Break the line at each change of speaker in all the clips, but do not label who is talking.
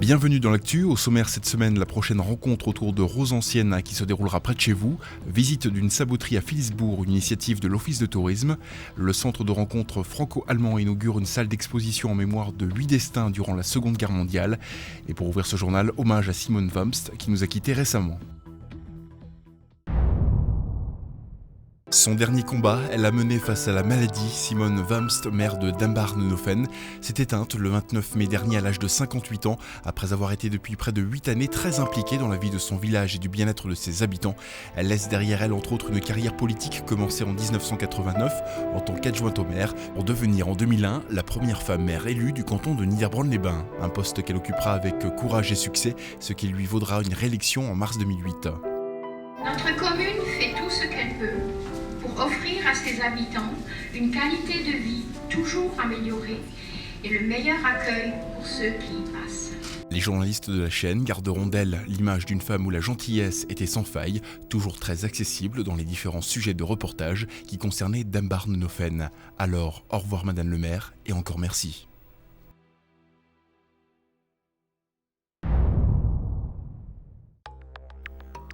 Bienvenue dans l'actu. Au sommaire cette semaine, la prochaine rencontre autour de Roses Anciennes qui se déroulera près de chez vous. Visite d'une saboterie à Philipsbourg, une initiative de l'Office de tourisme. Le centre de rencontre franco-allemand inaugure une salle d'exposition en mémoire de 8 destins durant la Seconde Guerre mondiale. Et pour ouvrir ce journal, hommage à Simone Wamst qui nous a quittés récemment. Son dernier combat, elle a mené face à la maladie. Simone Wamst, maire de Dambarnenofen, s'est éteinte le 29 mai dernier à l'âge de 58 ans, après avoir été depuis près de 8 années très impliquée dans la vie de son village et du bien-être de ses habitants. Elle laisse derrière elle entre autres une carrière politique commencée en 1989 en tant qu'adjointe au maire, pour devenir en 2001 la première femme maire élue du canton de Niederbronn-les-Bains. Un poste qu'elle occupera avec courage et succès, ce qui lui vaudra une réélection en mars 2008.
Notre commune fait tout ce qu'elle peut pour offrir à ses habitants une qualité de vie toujours améliorée et le meilleur accueil pour ceux qui y passent.
Les journalistes de la chaîne garderont d'elle l'image d'une femme où la gentillesse était sans faille, toujours très accessible dans les différents sujets de reportage qui concernaient Dambarnenofen. Alors, au revoir Madame le maire et encore merci.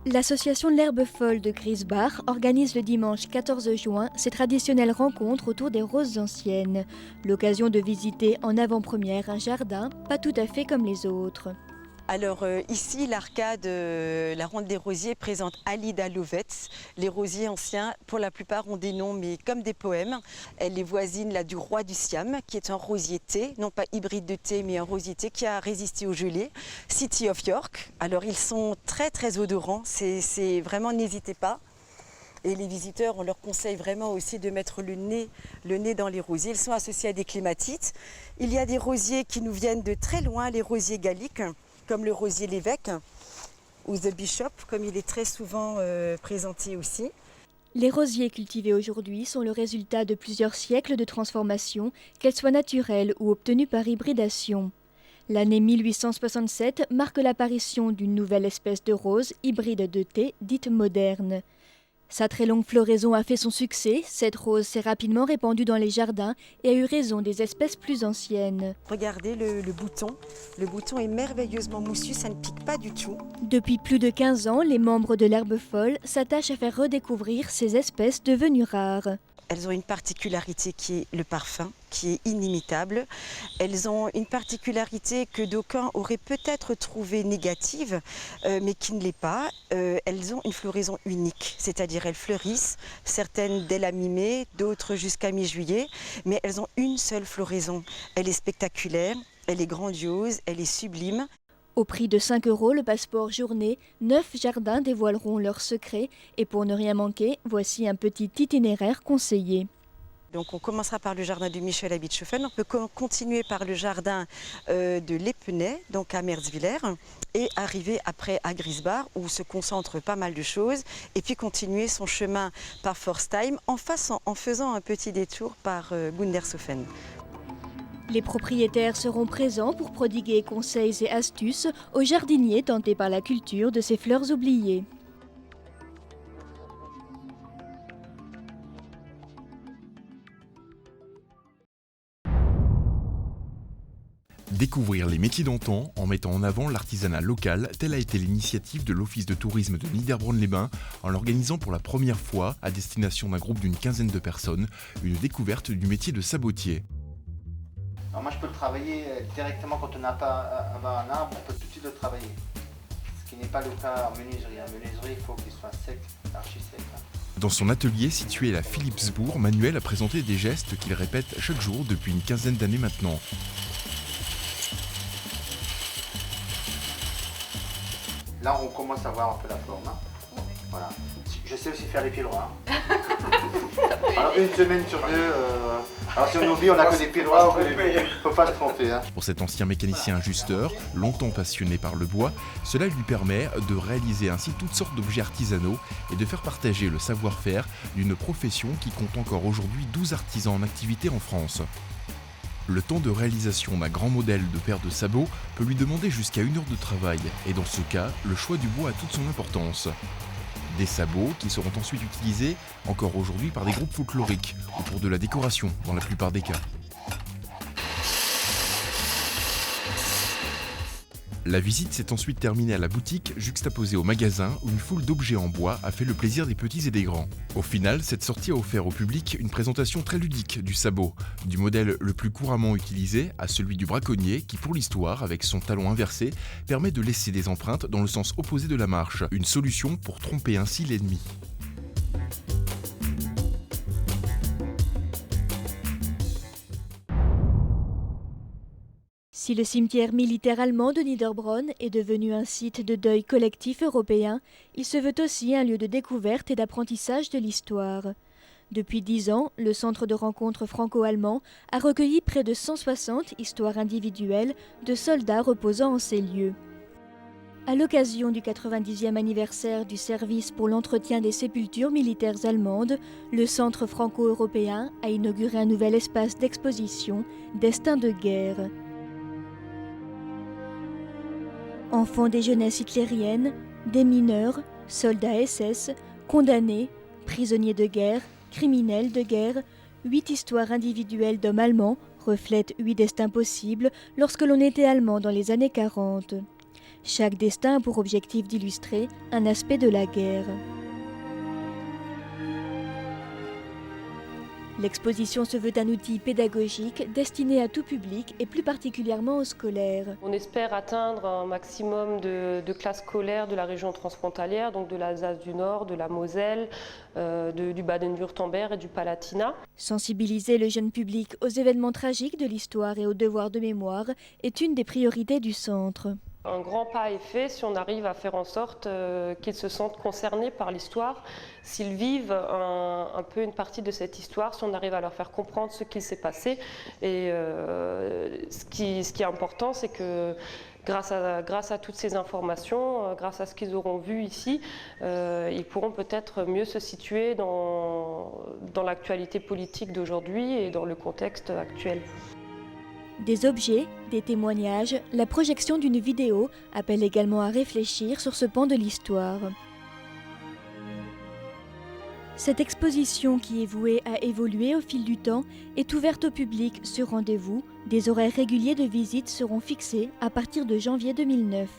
L'association L'Herbe Folle de Griesbach organise le dimanche 14 juin ses traditionnelles rencontres autour des roses anciennes. L'occasion de visiter en avant-première un jardin pas tout à fait comme les autres.
Alors ici, l'arcade, la ronde des rosiers présente Alida Lovetz. Les rosiers anciens, pour la plupart, ont des noms mais comme des poèmes. Elle est voisine là, du roi du Siam, qui est un rosier thé, non pas hybride de thé, mais un rosier thé qui a résisté au gelé. City of York. Alors ils sont très très odorants, c'est vraiment, n'hésitez pas. Et les visiteurs, on leur conseille vraiment aussi de mettre le nez dans les rosiers. Ils sont associés à des clématites. Il y a des rosiers qui nous viennent de très loin, les rosiers galliques, comme le rosier l'évêque ou The Bishop, comme il est très souvent présenté aussi.
Les rosiers cultivés aujourd'hui sont le résultat de plusieurs siècles de transformation, qu'elles soient naturelles ou obtenues par hybridation. L'année 1867 marque l'apparition d'une nouvelle espèce de rose hybride de thé, dite moderne. Sa très longue floraison a fait son succès, cette rose s'est rapidement répandue dans les jardins et a eu raison des espèces plus anciennes.
Regardez le bouton est merveilleusement moussu, ça ne pique pas du tout.
Depuis plus de 15 ans, les membres de l'Herbe Folle s'attachent à faire redécouvrir ces espèces devenues rares.
Elles ont une particularité qui est le parfum, qui est inimitable. Elles ont une particularité que d'aucuns auraient peut-être trouvée négative, mais qui ne l'est pas. Elles ont une floraison unique, c'est-à-dire elles fleurissent, certaines dès la mi-mai, d'autres jusqu'à mi-juillet, mais elles ont une seule floraison. Elle est spectaculaire, elle est grandiose, elle est sublime.
Au prix de 5 € le passeport journée, 9 jardins dévoileront leurs secrets et pour ne rien manquer, voici un petit itinéraire conseillé.
Donc on commencera par le jardin de Michel à Bischoffeln, on peut continuer par le jardin de l'Épenay, donc à Merzwiller, et arriver après à Griesbach où se concentrent pas mal de choses, et puis continuer son chemin par Forstheim en faisant un petit détour par Gundershofen.
Les propriétaires seront présents pour prodiguer conseils et astuces aux jardiniers tentés par la culture de ces fleurs oubliées.
Découvrir les métiers d'antan en mettant en avant l'artisanat local, telle a été l'initiative de l'Office de tourisme de Niederbronn-les-Bains en l'organisant pour la première fois à destination d'un groupe d'une quinzaine de personnes, une découverte du métier de sabotier.
Alors moi je peux le travailler directement quand on n'a pas un arbre, on peut tout de suite le travailler. Ce qui n'est pas le cas en menuiserie. En menuiserie, il faut qu'il soit sec, archi sec.
Dans son atelier situé à Philipsbourg, Manuel a présenté des gestes qu'il répète chaque jour depuis une quinzaine d'années maintenant.
Là on commence à voir un peu la forme. Voilà. Je sais aussi faire les pieds droits. Alors une semaine sur deux, alors si on oublie, on n'a que des pieds droits, il ne faut pas se tromper.
Pour cet ancien mécanicien ajusteur, longtemps passionné par le bois, cela lui permet de réaliser ainsi toutes sortes d'objets artisanaux et de faire partager le savoir-faire d'une profession qui compte encore aujourd'hui 12 artisans en activité en France. Le temps de réalisation d'un grand modèle de paire de sabots peut lui demander jusqu'à 1 heure de travail, et dans ce cas, le choix du bois a toute son importance. Des sabots qui seront ensuite utilisés encore aujourd'hui par des groupes folkloriques ou pour de la décoration dans la plupart des cas. La visite s'est ensuite terminée à la boutique, juxtaposée au magasin, où une foule d'objets en bois a fait le plaisir des petits et des grands. Au final, cette sortie a offert au public une présentation très ludique du sabot, du modèle le plus couramment utilisé à celui du braconnier qui, pour l'histoire, avec son talon inversé, permet de laisser des empreintes dans le sens opposé de la marche, une solution pour tromper ainsi l'ennemi.
Si le cimetière militaire allemand de Niederbronn est devenu un site de deuil collectif européen, il se veut aussi un lieu de découverte et d'apprentissage de l'histoire. Depuis 10 ans, le centre de rencontre franco-allemand a recueilli près de 160 histoires individuelles de soldats reposant en ces lieux. À l'occasion du 90e anniversaire du service pour l'entretien des sépultures militaires allemandes, le Centre franco-européen a inauguré un nouvel espace d'exposition, Destin de guerre. Enfants des jeunesses hitlériennes, des mineurs, soldats SS, condamnés, prisonniers de guerre, criminels de guerre, 8 histoires individuelles d'hommes allemands reflètent 8 destins possibles lorsque l'on était allemand dans les années 40. Chaque destin a pour objectif d'illustrer un aspect de la guerre. L'exposition se veut un outil pédagogique destiné à tout public et plus particulièrement aux scolaires.
On espère atteindre un maximum de classes scolaires de la région transfrontalière, donc de l'Alsace du Nord, de la Moselle, du Baden-Württemberg et du Palatinat.
Sensibiliser le jeune public aux événements tragiques de l'histoire et aux devoirs de mémoire est une des priorités du centre.
Un grand pas est fait si on arrive à faire en sorte qu'ils se sentent concernés par l'histoire, s'ils vivent un peu une partie de cette histoire, si on arrive à leur faire comprendre ce qu'il s'est passé. Et ce qui est important, c'est que grâce à toutes ces informations, grâce à ce qu'ils auront vu ici, ils pourront peut-être mieux se situer dans l'actualité politique d'aujourd'hui et dans le contexte actuel.
Des objets, des témoignages, la projection d'une vidéo appellent également à réfléchir sur ce pan de l'histoire. Cette exposition, qui est vouée à évoluer au fil du temps, est ouverte au public sur rendez-vous. Des horaires réguliers de visite seront fixés à partir de janvier 2009.